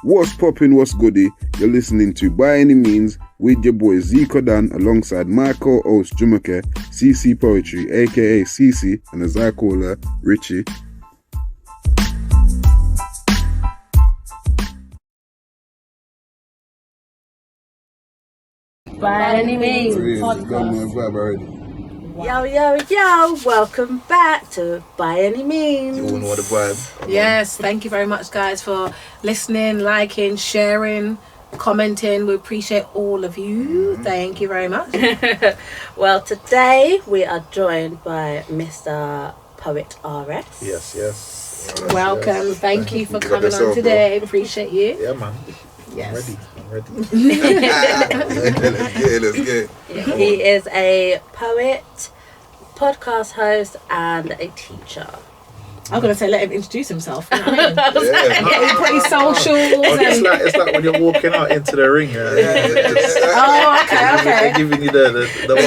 What's poppin', what's goody? You're listening to By Any Means with your boy Zico Dan alongside my co-host Jumoke, CC Poetry, aka CC, and as I call her, Richie. By Any Means podcast. Yo, welcome back to By Any Means. You all know the vibe. Yes, thank you very much, guys, for listening, liking, sharing, commenting. We appreciate all of you. Thank you very much. Well, today we are joined by Mr. Poet RS. Yes. Welcome. Yes. Thank you for Big up coming yourself, on today. Appreciate you. Yeah, man. Yes. I'm ready. Let's get. He is a poet, podcast host, and a teacher. I'm going to say let him introduce himself. You know what I mean? Yeah. He's pretty social. It's like when you're walking out into the ring. Oh, okay. They're giving you the one.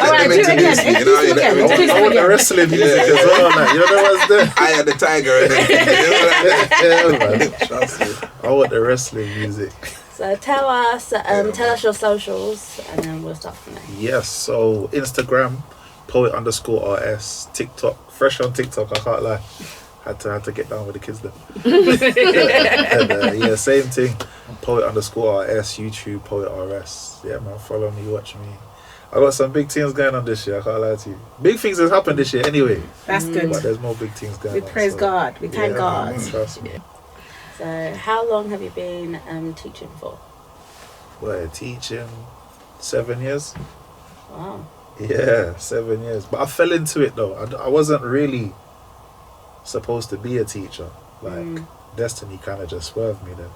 All right, do it again. Introduce him again. I want the wrestling music as well. Like, you know the ones there? I had the tiger and Yeah, man. Trust me. I want the wrestling music. So tell us your socials, and then we'll start from there. Yes, so Instagram, poet_RS, TikTok, fresh on TikTok, I can't lie. Had to get down with the kids then. And, yeah, same thing. Poet_RS, YouTube, Poet RS. Yeah, man, follow me, watch me. I got some big things going on this year, I can't lie to you. Big things has happened this year anyway. That's good. But there's more big things going We on. praise God. We thank God. Man, trust me. So how long have you been teaching for? Well, teaching 7 years. Wow. Yeah, 7 years. But I fell into it though. I wasn't really supposed to be a teacher. Like, destiny kind of just swerved me then.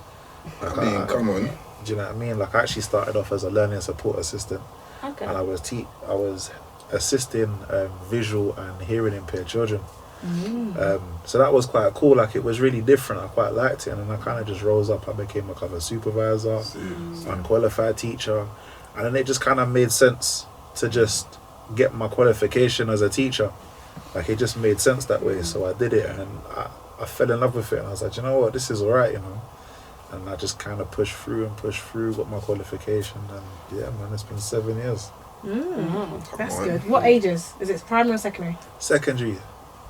I mean, come on. Do you know what I mean? Like, I actually started off as a learning support assistant. Okay. And I was assisting visual and hearing impaired children. So that was quite cool. Like, it was really different. I quite liked it, and then I kind of just rose up. I became a cover supervisor, unqualified teacher, and then it just kind of made sense to just get my qualification as a teacher. Like, it just made sense that way, so I did it, and then I fell in love with it, and I was like, you know what, this is alright, you know. And I just kind of pushed through, got my qualification, and yeah, man, it's been 7 years. That's good. What ages? Is it primary or secondary? Secondary.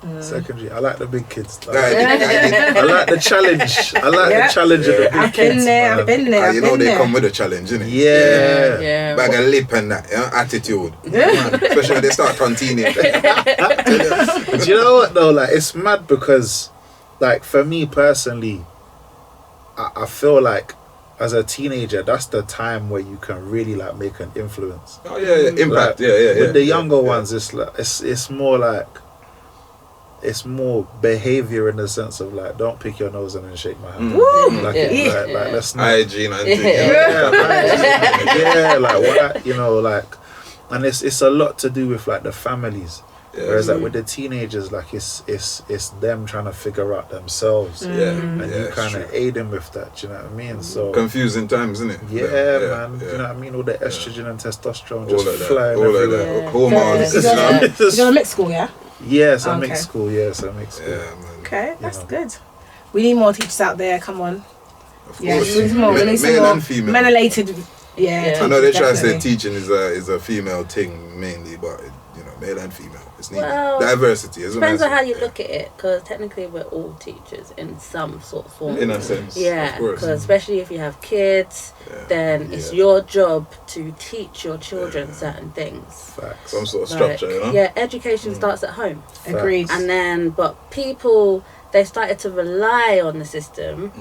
I like the big kids. Like, I I like the challenge. I like the challenge of the big I've kids. I've been there. you know they come with a challenge, innit? Yeah. Bag of lip and that, attitude. Man, especially when they start turn teenage. But you know what though? Like, it's mad because, like, for me personally, I feel like as a teenager, that's the time where you can really like make an influence. Oh yeah, impact. Like, yeah. With the younger ones, it's like it's more like. It's more behavior in the sense of like, don't pick your nose and then shake my hand. Like let's not. Hygiene and things. Like what, you know, like, and it's a lot to do with like the families. Whereas like with the teenagers, like it's them trying to figure out themselves. And you kind of aid them with that. Do you know what I mean? So confusing times, isn't it? Man. Yeah. Do you know what I mean? All the estrogen and testosterone All just of flying all everywhere. of that. Hormones. You go to mixed school, yeah? Yes, I Okay. mixed school. Yes, I mixed school. Yeah, man. Okay, that's know. good. We need more teachers out there. Come on. Of Yeah, course. we need more. We need some Male more and female. men-related. Yeah, I know they try to say definitely. teaching is a female thing mainly, but you know, male and female. It's needed. Well, Diversity, isn't it? Depends on how you look at it, because technically we're all teachers in some sort of form. In a sense. Yeah, Of course. because especially if you have kids, then it's your job to teach your children certain things. Facts. Some sort of structure, you know? Yeah, education starts at home. Agreed. And then, but people, they started to rely on the system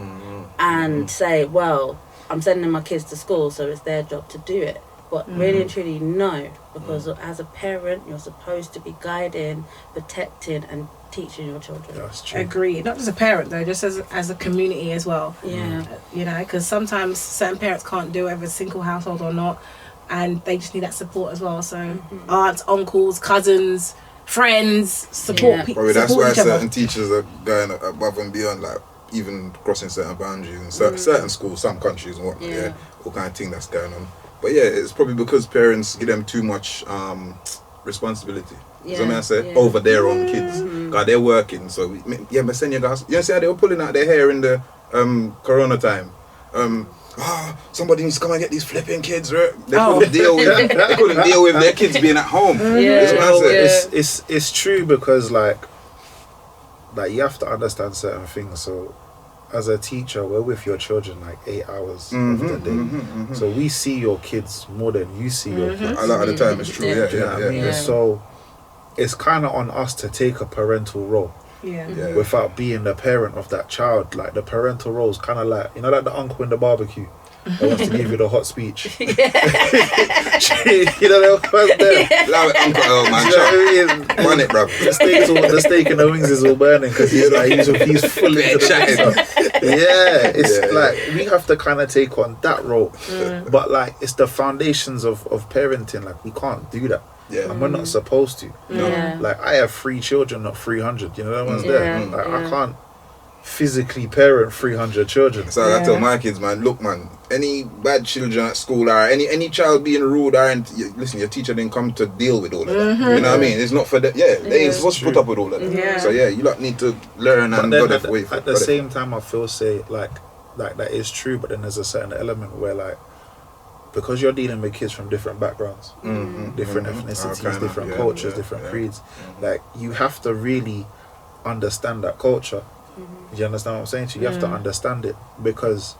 and say, well, I'm sending my kids to school, so it's their job to do it. But really and truly, no, because as a parent, you're supposed to be guiding, protecting, and teaching your children. That's true. Agreed. Not just a parent though, just as a community as well. Yeah. You know, because sometimes certain parents can't do it, whether it's a single household or not, and they just need that support as well. So aunts, uncles, cousins, friends, support people. Probably that's support why each other. certain teachers are going above and beyond, like even crossing certain boundaries in certain schools, some countries and whatnot. All kind of thing that's going on. But yeah, it's probably because parents give them too much responsibility. So I say over their own kids. God, they're working. So but send your guys. You see how they were pulling out their hair in the Corona time. Somebody needs to come and get these flipping kids, right? They couldn't deal with their kids being at home. It's true because like you have to understand certain things. So as a teacher, we're with your children like 8 hours of the day. So we see your kids more than you see your kids. A lot of the time it's true. Do you know what I mean? So it's kind of on us to take a parental role. Without being the parent of that child. Like the parental role is kind of like, you know, like the uncle in the barbecue that wants to give you the hot speech. You know, allow it, uncle. Oh man, run it, bro. The steak and the wings is all burning because he's full into the it's like we have to kind of take on that role. But like it's the foundations of parenting. Like we can't do that. And we're not supposed to. Like I have 3 children, not 300. You know that one's there. Like I can't physically parent 300 children. So I tell my kids, man, look, man, any bad children at school or any child being rude listen, your teacher didn't come to deal with all of that. You know what I mean? It's not for that. They ain't supposed to put up with all of that. So you lot need to learn and go that way. At the same time, I feel like that is true, but then there's a certain element where like, because you're dealing with kids from different backgrounds, different ethnicities, different cultures, different creeds, like you have to really understand that culture. You understand what I'm saying? So you have to understand it, because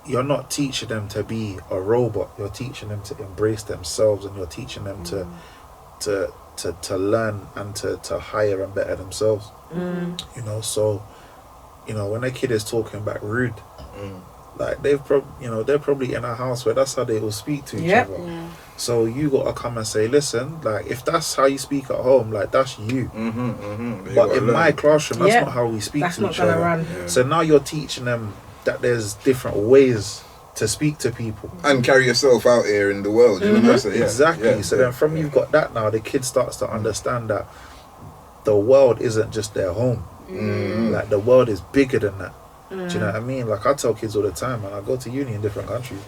you're not teaching them to be a robot. You're teaching them to embrace themselves, and you're teaching them to learn and to hire and better themselves. You know, so you know when a kid is talking back rude. Like they're probably in a house where that's how they will speak to each other. So you gotta come and say, listen, like if that's how you speak at home, like that's you. But in my classroom, that's not how we speak to each other. So now you're teaching them that there's different ways to speak to people and carry yourself out here in the world. You know? So, exactly. So then from you've got that now, the kid starts to understand that the world isn't just their home. Like the world is bigger than that. Do you know what I mean? Like I tell kids all the time, and I go to uni in different countries.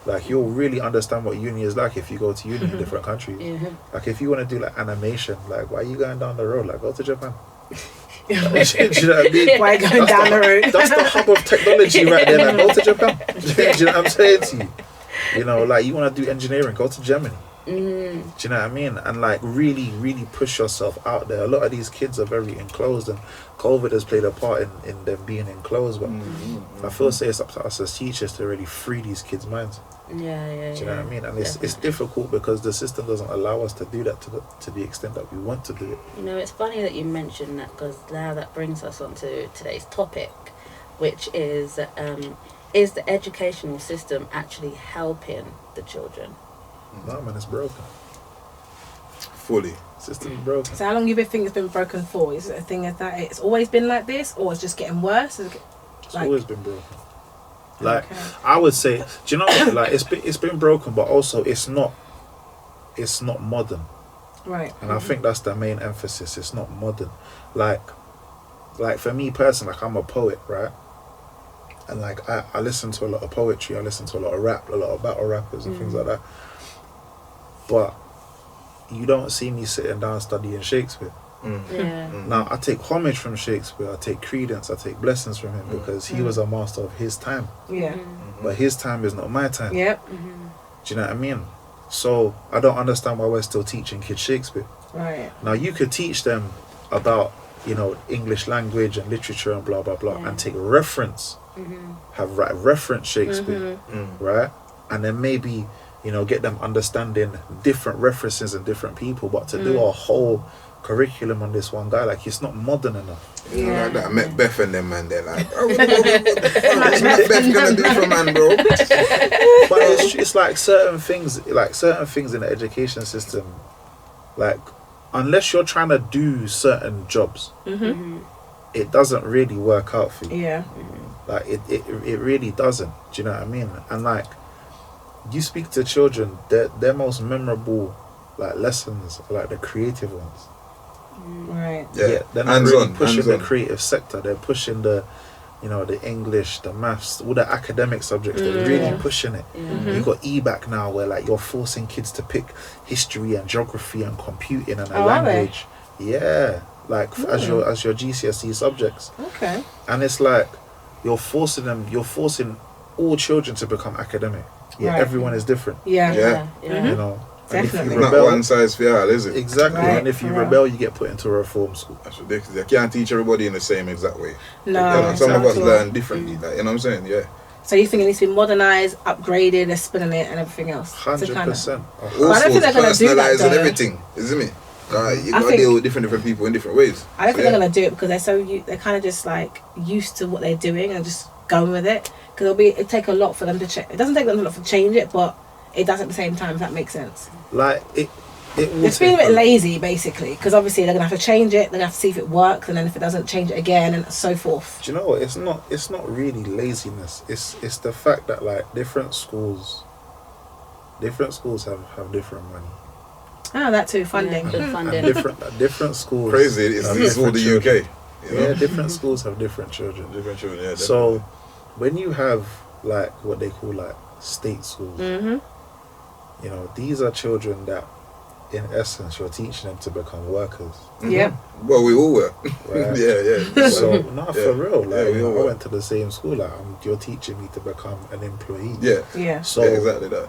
Like you'll really understand what uni is like if you go to uni in different countries. Like if you want to do like animation, like why are you going down the road? Like go to Japan. Do you know what I mean? Why going down the road? That's the hub of technology right there. Like go to Japan. Do you know what I'm saying to you? You know, like you want to do engineering, go to Germany. Do you know what I mean? And like really, really push yourself out there. A lot of these kids are very enclosed, and COVID has played a part in them being enclosed. But I feel it's up to us as teachers to really free these kids' minds. Do you know what I mean? And it's difficult because the system doesn't allow us to do that to the extent that we want to do it. You know, it's funny that you mentioned that, because now that brings us on to today's topic, which is the educational system actually helping the children? No, man, it's broken. Fully. System's broken. So how long do you think it's been broken for? Is it a thing that it's always been like this, or it's just getting worse? It's always been broken. Like I would say, do you know what? Like it's been broken, but also it's not modern. Right. And I think that's the main emphasis. It's not modern. Like for me personally, like I'm a poet, right? And like I listen to a lot of poetry, I listen to a lot of rap, a lot of battle rappers and things like that. But you don't see me sitting down studying Shakespeare. Now I take homage from Shakespeare, I take credence, I take blessings from him because he was a master of his time. But his time is not my time. Do you know what I mean? So I don't understand why we're still teaching kids Shakespeare. Right. Now you could teach them about, you know, English language and literature and blah blah blah, and take reference, reference Shakespeare, right? And then maybe, you know, get them understanding different references and different people, but to do a whole curriculum on this one guy, like it's not modern enough. You know, like that Macbeth and them, man, they're like, oh, what's Macbeth gonna do for man, bro? But it's like certain things in the education system, like unless you're trying to do certain jobs, it doesn't really work out for you. Like it really doesn't. Do you know what I mean? And like you speak to children, their most memorable like lessons are like the creative ones. Right. Yeah, they're not really pushing the creative sector. They're pushing the, you know, the English, the maths, all the academic subjects. They're really pushing it. You got EBAC now, where like you're forcing kids to pick history and geography and computing and a language. Yeah, like as your GCSE subjects. Okay. And it's like, you're forcing all children to become academic. Yeah, Right. everyone is different. Yeah. You know. And if you Definitely. Not rebel, one size fits all, is it? exactly. Right. And if you Yeah. rebel, you get put into a reform school. That's ridiculous. You can't teach everybody in the same exact way. No. You know, some not of us at all. learn differently. Like, you know what I'm saying? Yeah. So you think it needs to be modernised, upgraded, they're spinning it, and everything else? To kind of- 100%. All I don't think sorts, they're gonna do that, personalised and though. everything, isn't it? You I gotta think- deal with different people in different ways. I don't So, think they're gonna do it because they're kind of just like used to what they're doing and just going with it. Because it take a lot for them to change. It doesn't take them a lot to change it, but it does at the same time. If that makes sense. Like it will It's being a take bit lazy, basically, because obviously they're gonna have to change it. They're gonna have to see if it works, and then if it doesn't, change it again, and so forth. Do you know what? It's not really laziness. It's the fact that like different schools have different money. Oh, that too, funding. Yeah, good funding. And different schools. Crazy. It's have all different the children. UK. You know? Yeah, different schools have different children. Different children, yeah. So when you have like what they call like state schools, Mm-hmm. you know, these are children that in essence you're teaching them to become workers. Mhm. Yep. Well, we all were. Right. yeah. So not for real. Like Yeah, we you know, all I were. went to the same school. Like you're teaching me to become an employee. Yeah. Yeah. So Yeah, exactly that.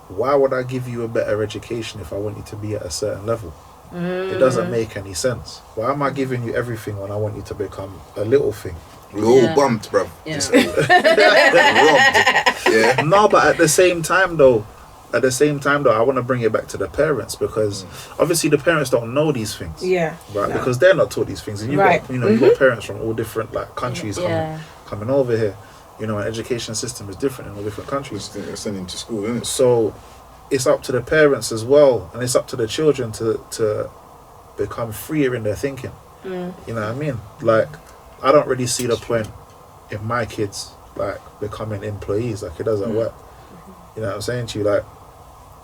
why would I give you a better education if I want you to be at a certain level? It Mm. doesn't make any sense. Why am I giving you everything when I want you to become a little thing? We all Yeah. bumped, bruv. Yeah. Robbed. Yeah. No, but at the same time though, I want to bring it back to the parents because obviously the parents don't know these things. Yeah. Right, No. because they're not taught these things, and you've Right. got you've got parents from all different like countries Yeah. coming over here. You know, an education system is different in all different countries. Sending to school, isn't it? So it's up to the parents as well, and it's up to the children to become freer in their thinking. Mm. You know what I mean? Like, I don't really see the point in my kids like becoming employees. Like, it doesn't work. You know what I'm saying to you? Like,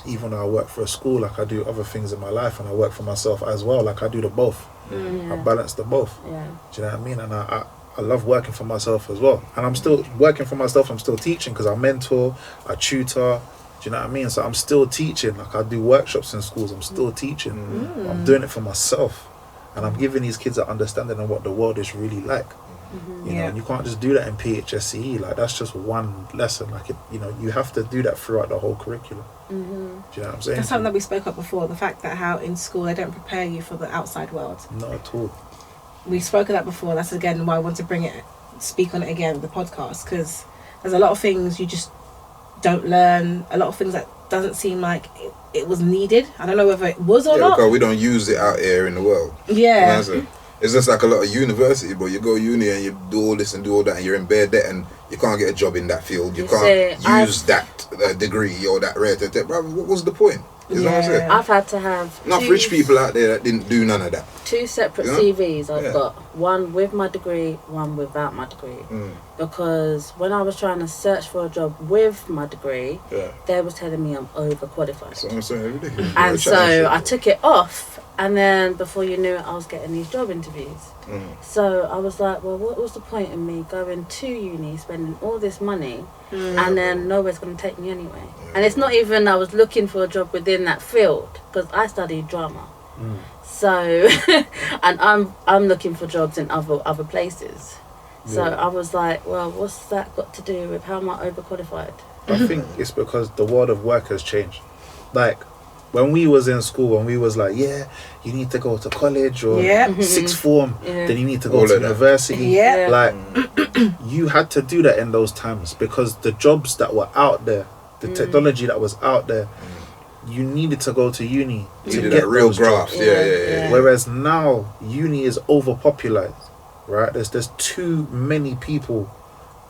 even though I work for a school, like I do other things in my life, and I work for myself as well. Like I do the both. I balance the both. Yeah. Do you know what I mean? And I love working for myself as well. And I'm still working for myself. I'm still teaching because I mentor, I tutor. Do you know what I mean? So I'm still teaching. Like I do workshops in schools. I'm still teaching. I'm doing it for myself. And I'm giving these kids an understanding of what the world is really like. You know, and you can't just do that in PHSCE. Like that's just one lesson. Like it, you know, you have to do that throughout the whole curriculum. Do you know what I'm saying? That's something that we spoke about before. The fact that how in school they don't prepare you for the outside world. Not at all. We spoke of that before. That's again why I want to speak on it again, the podcast, because there's a lot of things you just don't learn. A lot of things that doesn't seem like it was needed. I don't know whether it was or not. Because we don't use it out here in the world. Yeah. You know, it's just like a lot of university, but you go uni and you do all this and do all that, and you're in bare debt, and you can't get a job in that field. You can't use that degree or that rate. Bro, what was the point? You know what I'm saying? I've had to have Enough rich people out there that didn't do none of that. 2 separate You know? CVs I've got. One with my degree, one without my degree. Because when I was trying to search for a job with my degree, they was telling me I'm overqualified. So I'm saying ridiculous. And so I took it off, and then before you knew it, I was getting these job interviews. So I was like, well, what was the point in me going to uni, spending all this money, and then nowhere's going to take me anyway? And it's not even I was looking for a job within that field, because I studied drama. So, and I'm looking for jobs in other places. So I was like, well, what's that got to do with how am I overqualified? I think it's because the world of work has changed. Like, when we was in school, when we was like, yeah, you need to go to college or sixth form, then you need to go All to of that. university. Yeah. Like, you had to do that in those times because the jobs that were out there, the technology that was out there, you needed to go to uni to needed get that real those graft. jobs. Yeah. Whereas now, uni is overpopulated, right? There's too many people,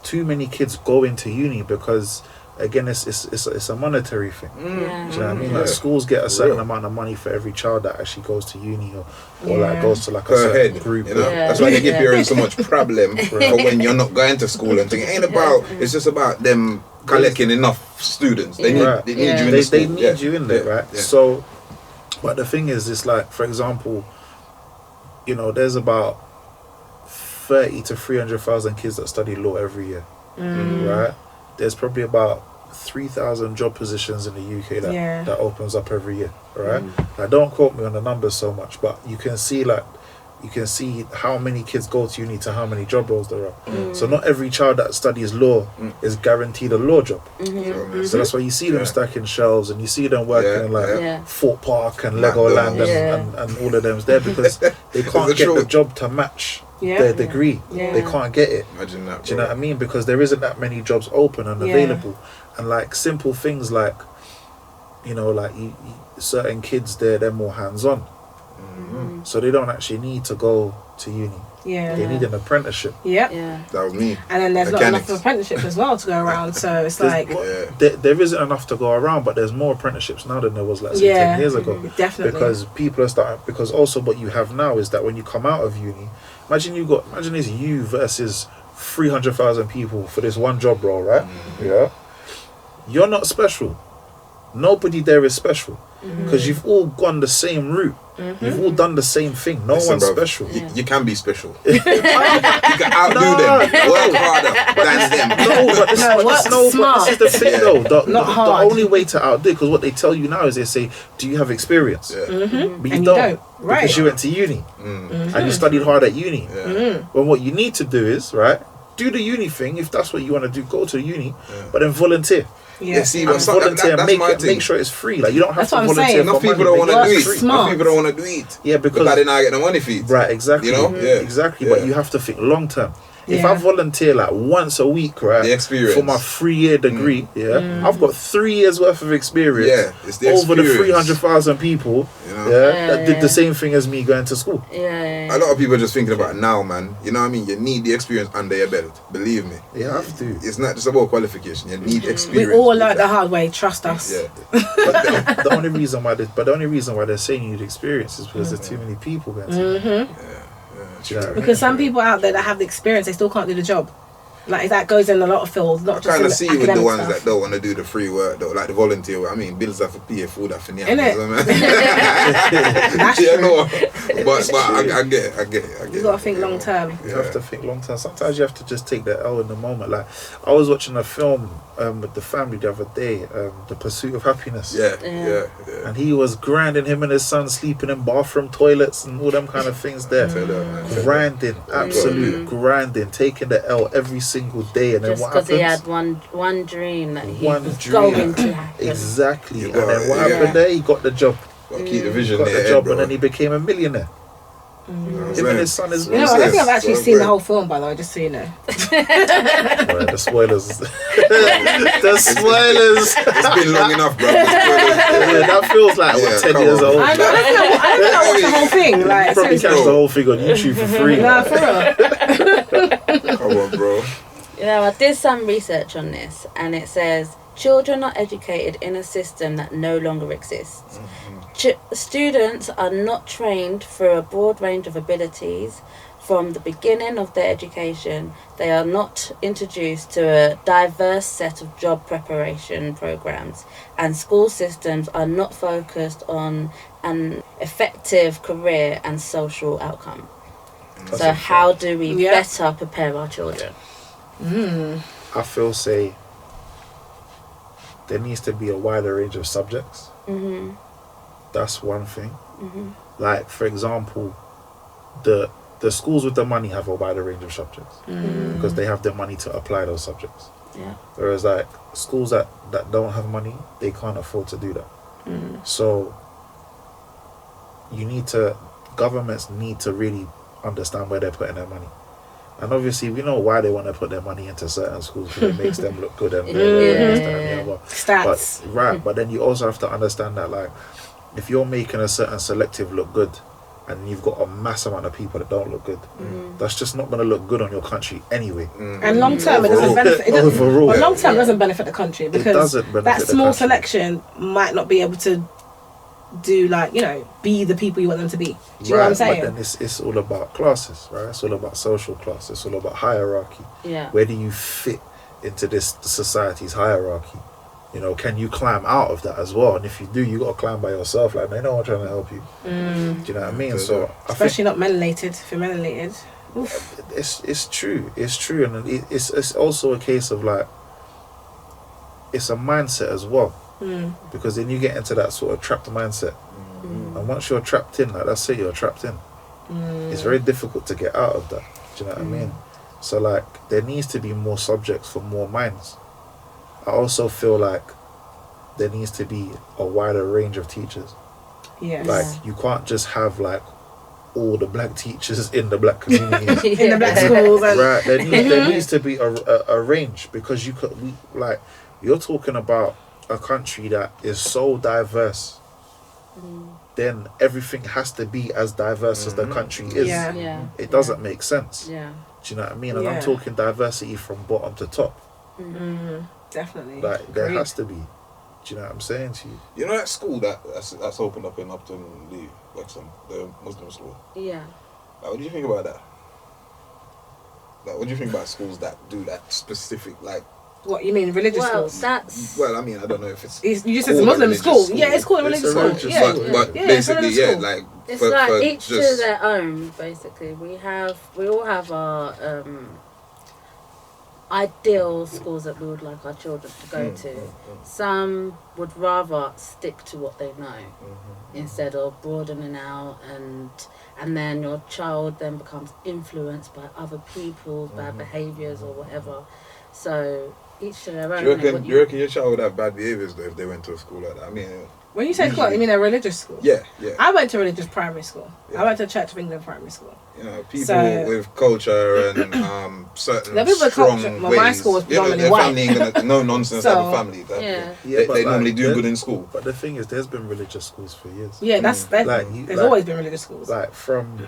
too many kids go into uni because, again, it's a monetary thing. Do you know what I mean? Like schools get a certain amount of money for every child that actually goes to uni or like goes to like a Per certain head, group. you know? That's why they give parents so much problem for when you're not going to school and thing. It ain't about. It's just about them collecting enough students. They need Right. they need you in They the school. need you in there, right? Yeah. So, but the thing is, it's like, for example, you know, there's about 30 to 300,000 kids that study law every year, right? There's probably about 3,000 job positions in the UK that opens up every year, right? Now, don't quote me on the numbers so much, but you can see, like, you can see how many kids go to uni to how many job roles there are. So not every child that studies law is guaranteed a law job. So that's why you see them stacking shelves, and you see them working in like Fort Park and Legoland and all of them's there because they can't get the job to match their degree. They can't get it. Imagine that, bro. Do you know what I mean? Because there isn't that many jobs open and available. And like simple things like, you know, like certain kids they're more hands-on. So they don't actually need to go to uni. They need an apprenticeship. That was me. And then there's not enough apprenticeships as well to go around. So it's like there isn't enough to go around, but there's more apprenticeships now than there was like say 10 years ago. Definitely. Because people are starting. Because also what you have now is that when you come out of uni, imagine it's you versus 300,000 people for this one job role, right? Yeah. You're not special. Nobody there is special because you've all gone the same route. You've all done the same thing. No one's special. You can be special. You can outdo them. Work harder than them. But this is the thing though. Not hard. The only way to outdo, because what they tell you now is they say, do you have experience? But you don't. Right. Because you went to uni and you studied hard at uni. When what you need to do is, right, do the uni thing. If that's what you want to do, go to the uni, but then volunteer. See, but volunteer, make sure it's free. Like you don't have to volunteer. Enough people don't want to do it. Enough people don't want to do it. Yeah, because they not get the money feed. Right, exactly. You know, exactly. But you have to think long term. If I volunteer like once a week, right, the experience for my 3-year degree, I've got 3 years worth of experience. It's the over the 300,000 people, that did the same thing as me going to school. A lot of people are just thinking about it now, man. You know what I mean? You need the experience under your belt. Believe me. You have to. It's not just about qualification. You need experience. We all learned the hard way. Trust us. But the only reason why they're saying you need experience is because there's too many people going to. Because some people out there that have the experience, they still can't do the job. Like that goes in a lot of fields, not just I kind in of the see with the academic ones stuff. that don't want to do the free work though, like the volunteer work. I mean, bills have to pay, food have to That's true. No, but I get it. You gotta think long term. You have to think long term. Sometimes you have to just take the L in the moment. Like I was watching a film with the family the other day, The Pursuit of Happiness. Yeah. And he was grinding, him and his son sleeping in bathroom toilets and all them kind of things there. Grinding, absolute grinding, taking the L every single day. And just then what because happens? he had one dream that he One was dream. going to happen. Exactly. And then what happened there? He got the job. Keep the vision Got there, the job, bro. and then he became a millionaire. Him and his son is. You know, I don't think I've actually seen the whole film, by the way, just so you know. Right, the spoilers. The spoilers. It's been long enough, bro. That feels like what, 10 years old. I don't think I watched the whole thing. Like, You probably catch the whole thing on YouTube for free. Nah, for real. Come on, bro. You know, I did some research on this, and it says children are educated in a system that no longer exists. Students are not trained for a broad range of abilities from the beginning of their education. They are not introduced to a diverse set of job preparation programs, and school systems are not focused on an effective career and social outcome. So how do we better prepare our children? I feel there needs to be a wider range of subjects. That's one thing. Like, for example, the schools with the money have a wider range of subjects because they have the money to apply those subjects. Whereas like schools that don't have money, they can't afford to do that. So governments need to really understand where they're putting their money. And obviously we know why they want to put their money into certain schools, because it makes them look good and stats. But then you also have to understand that, like, if you're making a certain selective look good and you've got a mass amount of people that don't look good, that's just not going to look good on your country anyway. And long term, it doesn't benefit. But long term doesn't benefit the country, because that small selection might not be able to do, like, you know, be the people you want them to be. Do you know what I'm saying? But then it's all about classes, right? It's all about social class. It's all about hierarchy. Where do you fit into this society's hierarchy? You know, can you climb out of that as well? And if you do, you got to climb by yourself. Like, they know I'm trying to help you. Do you know what I mean? So especially not melanated. If you're melanated, it's true. It's true, and it's also a case of, like, it's a mindset as well. Because then you get into that sort of trapped mindset, and once you're trapped in, like, that's it, you're trapped in. It's very difficult to get out of that. Do you know what I mean? So like there needs to be more subjects for more minds. I also feel like there needs to be a wider range of teachers. Yes. Like you can't just have like all the black teachers in the black communities. In the black schools. And Right, there needs to be a range, because you're talking about a country that is so diverse. Then everything has to be as diverse as the country is. Yeah. It doesn't make sense. Yeah. Do you know what I mean? And Yeah. I'm talking diversity from bottom to top. Definitely. Like there Agreed. has to be. Do you know what I'm saying to you? You know that school that's opened up in Upton Lee, Wexham, the Muslim school? Yeah. Like, what do you think about that? Like, what do you think about schools that do that specific, like... What, you mean religious Well, schools? that's... Well, I mean, I don't know if it's... You just said it's a called Muslim religious school. Yeah, it's called a It's religious a school. religious Yeah. school. But Yeah, basically, it's a yeah, religious like... It's for like each just, to their own, basically. We all have our ideal schools that we would like our children to go to. Some would rather stick to what they know instead of broadening out, and then your child then becomes influenced by other people's bad behaviours or whatever. So each to their own. Do you innit? reckon your child would have bad behaviours though if they went to a school like that? I mean... When you say school, you mean a religious school? Yeah. I went to religious primary school. Yeah. I went to Church of England primary school. You know, people So- with culture and certain The people with strong culture- ways. well, my school was predominantly their white. family ain't gonna no nonsense type of So- family. Yeah. They but normally like, do there- good in school. But the thing is, there's been religious schools for years. Yeah, there's Like, always been religious schools. Like from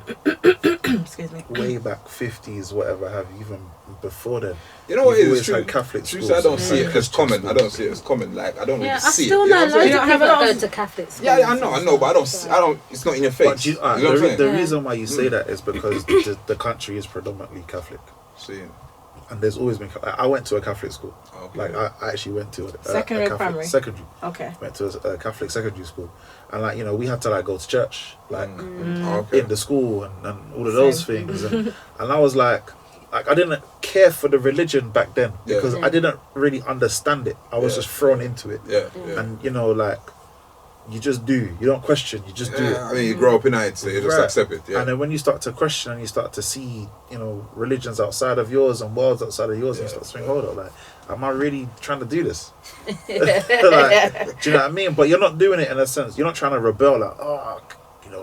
Excuse me. way back 50s, whatever have you, even before then. You know what You've it always is? True, had Catholic true, schools so I don't and see it as Christian common. I schools. don't see it as common. Like I don't Yeah, really I see it. still You know what I'm loads saying? You of don't have people a lot that of- go to Catholic schools. Yeah, I know, but I don't. It's not in your face. But you know what I'm saying? the Yeah. reason why you say that is because the country is predominantly Catholic, See, and there's always been. I went to a Catholic school. okay. Like I actually went to a Secondary, Catholic primary? secondary. Okay. Went to a Catholic secondary school, and like we had to like go to church, like Okay. in the school and all of those things, and I was like I didn't care for the religion back then Yeah. because I didn't really understand it. I was Yeah. just thrown into it, Yeah. and like you just do. You don't question. You just do it. I mean, you grow up in it, so you just Right. accept it. Yeah. And then when you start to question and you start to see, religions outside of yours and worlds outside of yours, and you start to think, hold on, like, am I really trying to do this? Like, do you know what I mean? But you're not doing it in a sense. You're not trying to rebel, like,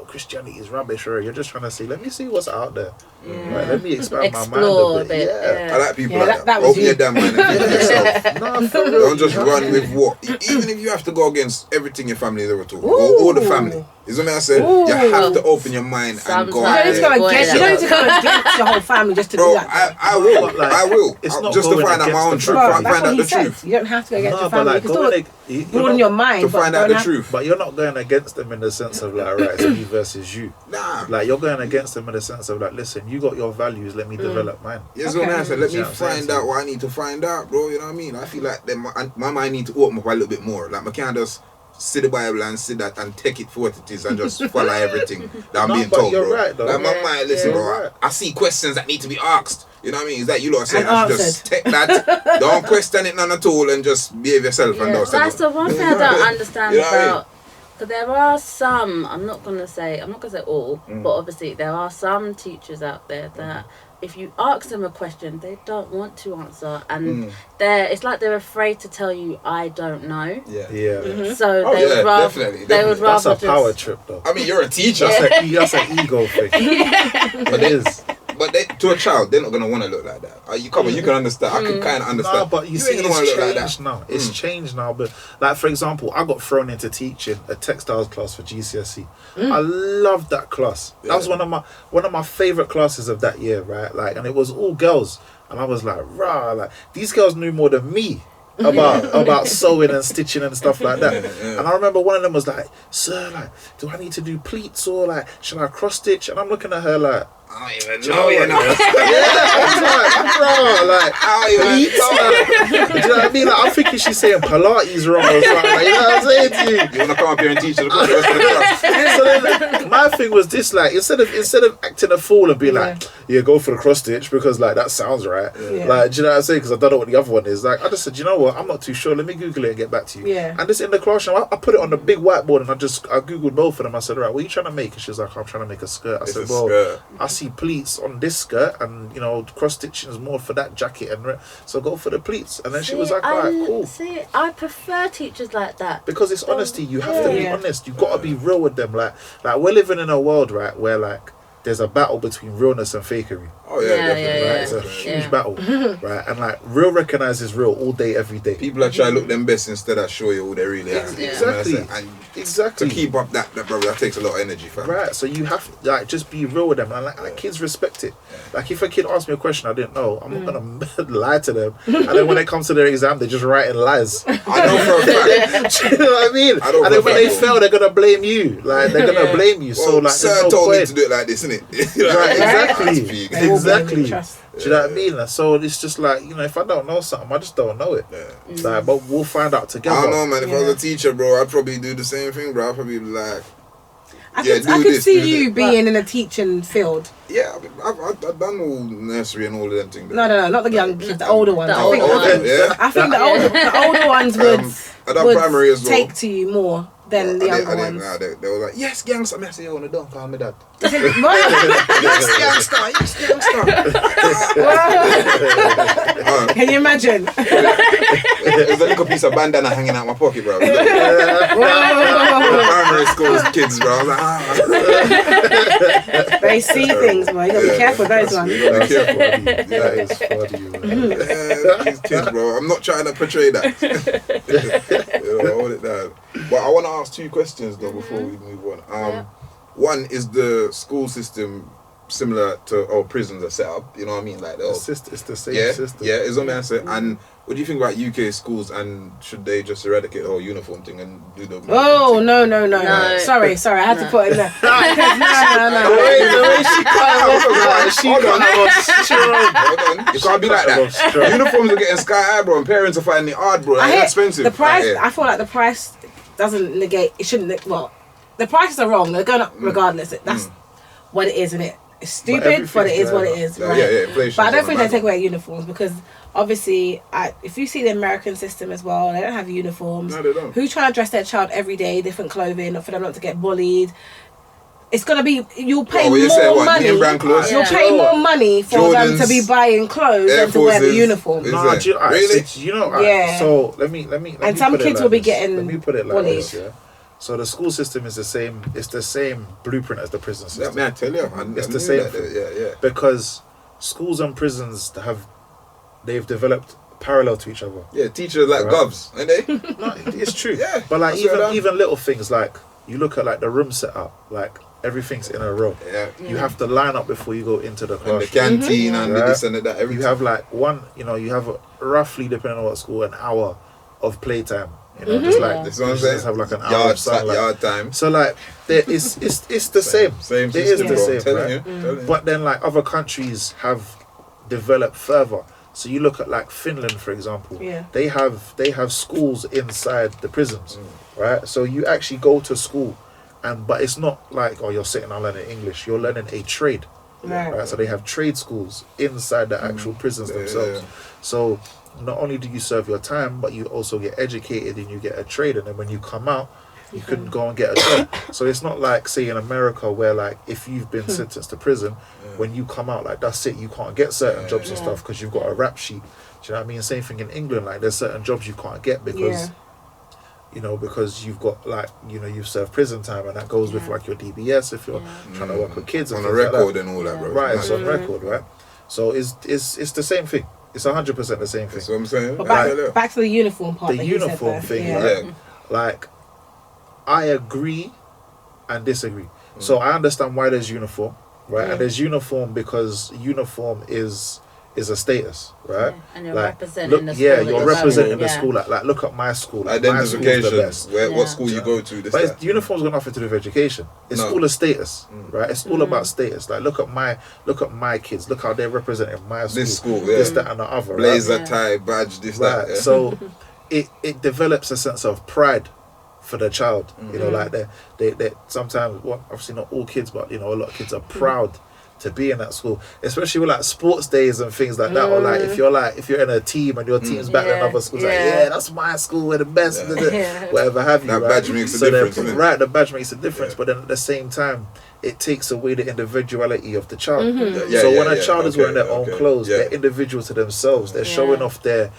Christianity is rubbish, or you're just trying to see, let me see what's out there. Yeah. Like, let me expand Explore my mind a bit. I like people Yeah, like that was Open you. your damn mind and think for yourself. No, for real. Don't just run with what. Even if you have to go against everything your family has ever taught, or all the family. Is what I said? Ooh. You have to open your mind and go out You don't need to there. go against. You don't need to go against your whole family just to do Bro, that. I will. Like, I will. it's not Just to going find out my against own the truth. Bro, Find that's out what the he said. truth. You don't have to go against No, your but family. like You can still broaden your mind. To but find out don't the have- truth. But you're not going against them in the sense of like, right, it's me versus you. Nah. Like, you're going against them in the sense of like, listen, you got your values, let me develop mine. Yes, what I said. Let me Yeah, I'm saying find so. out what I need to find out, bro. You know what I mean? I feel like my mind need to open up a little bit more. Like, I can't just see the Bible and see that and take it for what it is and just follow everything that I'm No, being but told, you're bro. right, though. Like, my Yeah, mind, listen, yeah. bro. You're right. I see questions that need to be asked. You know what I mean? Is that you lot saying And I should just take that, don't question it none at all, and just behave yourself and Yeah, don't that's the one thing I don't understand You know what I mean? about. Because there are some, I'm not gonna say all, but obviously there are some teachers out there that if you ask them a question, they don't want to answer, and it's like they're afraid to tell you, I don't know. Yeah. Yeah. So Oh, they yeah, would rather definitely, they would definitely. That's rather a power just trip, though. I mean, you're a teacher. That's an ego thing. It is. But to a child, they're not gonna want to look like that. You come on, you can understand. I can kind of understand. No, but you see, ain't gonna wanna it's look like changed that. now. It's changed now. But like, for example, I got thrown into teaching a textiles class for GCSE. I loved that class. That was one of my favorite classes of that year, right? Like, and it was all girls, and I was like, rah, like these girls knew more than me about sewing and stitching and stuff like that. And I remember one of them was like, sir, like, do I need to do pleats or like should I cross stitch? And I'm looking at her like, I don't even Do you know, know you what? know. I was like, bro, like, do you know what I mean? Like, I'm thinking she's saying Pilates wrong or something. Like, you know what I'm saying to you? You want to come up here and teach the rest of the class? So then, my thing was this: like, instead of acting a fool and being like, yeah, go for the cross stitch because like that sounds right. Yeah. Like, do you know what I'm saying? Because I don't know what the other one is. Like, I just said, you know what? I'm not too sure. Let me Google it and get back to you. Yeah. And just in the classroom, I put it on the big whiteboard and I Googled both of them. I said, all right, what are you trying to make? And she was like, I'm trying to make a skirt. I said, well, I see pleats on this skirt, and you know, cross stitching is more for that jacket, and so go for the pleats. And then she was like, all right, cool. See, I prefer teachers like that Because it's honesty. You have to be honest. You got to be real with them. Like we're living in a world, right, where like there's a battle between realness and fakery. Oh yeah, definitely. Right? It's a huge battle, right? And like real recognizes real all day, every day. People are trying to look them best instead of show you who they really are. Exactly. And Exactly. to keep up that brother, that takes a lot of energy, fam. Right, so you have to like just be real with them, and like kids respect it. Like if a kid asks me a question I didn't know, I'm not gonna lie to them, and then when they come to their exam, they're just writing lies. I know for a fact. Do you know what I mean? And then when they fail, they're gonna blame you. Like they're gonna blame you. Well, So like, sir told me to do it like this, innit? Right, exactly. They all believe in Exactly. trust. Do you know what I mean? So it's just like, you know, if I don't know something, I just don't know it. Like, but we'll find out together. I don't know, man. If I was a teacher, bro, I'd probably do the same thing, bro. I'd probably be like, I could see you being in a teaching field. yeah, I've done all nursery and all of them things. No, not the young kids, the older ones. The I think, older ones. Yeah. I think the older ones would I done primary as well. take to you more than the younger ones. Nah, they were like, yes, gangster. I said, yo, no, don't call me that. What? Yes, gangster. Can you imagine? There's a little piece of bandana hanging out my pocket, bro. Primary school kids, bro. I was like, They see things, boy. You gotta be careful with those ones. You gotta be careful. That is funny, man. Yeah, these kids, bro. I'm not trying to portray that. You know, hold it down. But I want to ask two questions though before we move on. One is the school system similar to how prisons are set up. You know what I mean? Like It's the same system. Yeah, it's what I say. And what do you think about UK schools, and should they just eradicate the whole uniform thing and do the... Oh, no. No. Sorry, I had to put it in there. No. The way she cut Hold on. You can't be like that. Uniforms are getting sky high, bro, and parents are finding it hard, bro. Like, it's expensive. The price, Like, I feel like the price doesn't negate, it shouldn't, well, the prices are wrong. They're going up regardless. That's what it is, isn't it? It's stupid, but it is what it is. Right? Yeah, inflation. But I don't think they take away uniforms because obviously, if you see the American system as well, they don't have uniforms. No, they don't. Who's trying to dress their child every day, different clothing, for them not to get bullied? It's gonna be you'll pay more money. You'll pay more money for them to be buying clothes than to wear the uniform. No, Really? you know, Yeah. So let me. And some kids will be getting Let me put it like bullied. this, yeah. So the school system is the same. It's the same blueprint as the prison Yeah, system. man, I tell you, It's the same thing. Yeah. Because schools and prisons they've developed parallel to each other. Yeah, teachers like Right. govs, ain't they? No, it's true. Yeah, But like that's what I done. even little things like you look at like the room setup, like everything's in a row. Yeah. You have to line up before you go into the And the classroom. canteen and the Right. this and that, everything. You have like you have roughly, depending on what school, an hour of playtime. You know, just like This is what I'm you saying. just have like an hour of sunlight. Yard time. So like it's the same. Same It is system, the bro. same, Telling right? you, telling you. But then like other countries have developed further. So you look at like Finland, for example. Yeah. They have schools inside the prisons, right? So you actually go to school, but it's not like you're sitting and learning English. You're learning a trade, right? So they have trade schools inside the actual prisons themselves. yeah. So not only do you serve your time, but you also get educated and you get a trade, and then when you come out, you can go and get a job. So it's not like, say, in America where like if you've been sentenced to prison, when you come out, like that's it, you can't get certain jobs and stuff because you've got a rap sheet. Do you know what I mean? Same thing in England, like there's certain jobs you can't get because because you've got like you've served prison time, and that goes with like your DBS if you're trying to work with kids and on a things like record that. and all that, bro. Right, it's on record, right? So it's the same thing. It's 100% the same thing. That's what I'm saying. But Like, back to the uniform part. The that you said uniform there. thing, Yeah. right? Like, I agree and disagree. So I understand why there's uniform, right? And there's uniform because uniform is is a status, right? Yeah. And you're Like, representing the school. yeah, that you're you're representing going. the school. Like look at my school. Like, my school's Identification, the best. what school you go to, this, But that. uniform's got nothing to do with education. It's No. all a status, right? It's all about status. Like look at my kids. Look how they're representing my school. This school, This, yeah. that, and the other. Blazer, Yeah. tie, badge, this, Right. that. Yeah. So it develops a sense of pride for the child. You know, like they sometimes, well, obviously not all kids, but you know, a lot of kids are proud to be in that school, especially with like sports days and things like that, or like if you're in a team and your team's better than Yeah. other schools, like Yeah. that's my school, we're the best, Yeah. whatever have you. That right? badge makes a So difference, then, innit? right? The badge makes a difference, Yeah. but then at the same time, it takes away the individuality of the child. Yeah, So yeah, when a yeah, child is okay, wearing their own okay, clothes, yeah. they're individual to themselves. They're Yeah. showing off their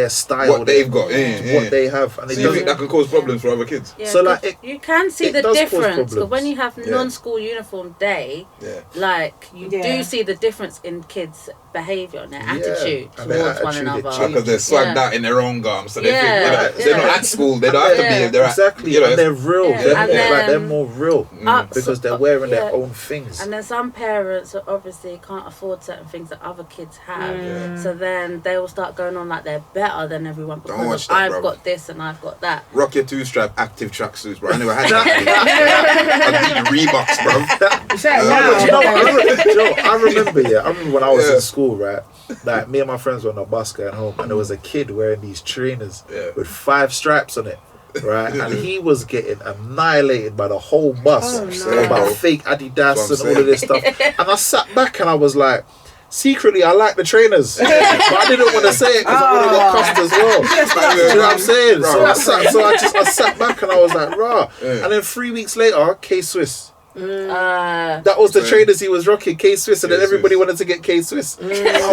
style, What they've got, what they have, and it So you think doesn't. that can cause problems for other kids? Yeah, So, like, 'cause it- you can see it the does cause difference. Because problems. when you have Yeah. non-school uniform day, Yeah. like you Yeah. do see the difference in kids' behaviour and their Yeah, attitude and their towards one attitude, it another. changes. Because they're swagged Yeah. out in their own garms, so they Yeah, think, you know, they're not yeah. at school, they don't have to Yeah. be, they're at, Exactly, you know, and they're real. Yeah, They're, and more, like, then- they're more real because they're wearing yeah. their own things. And then some parents are obviously can't afford certain things that other kids have. Yeah. So then they will start going on like they're better than everyone Don't because watch of, that, I've bro. got this and I've got that. rock your two-strap active tracksuits, bro. I never had that. I did Reeboks, bro. You say it Yeah, now. Do you know what? okay. I remember when I was Yeah. in school, right? Like me and my friends were on a bus going home, and there was a kid wearing these trainers Yeah. with 5 stripes on it, right? And he was getting annihilated by the whole bus Oh, no. about fake Adidas That's what and I'm all of this stuff. And I sat back and I was like, secretly, I like the trainers, but I didn't want to say it because I would have got cussed as well. Do you know what I'm saying? So I sat back and I was like, rah. Yeah. And then 3 weeks later, K-Swiss. That was the Same. trainers he was rocking, K-Swiss, and then K-Swiss. everybody wanted to get K-Swiss. I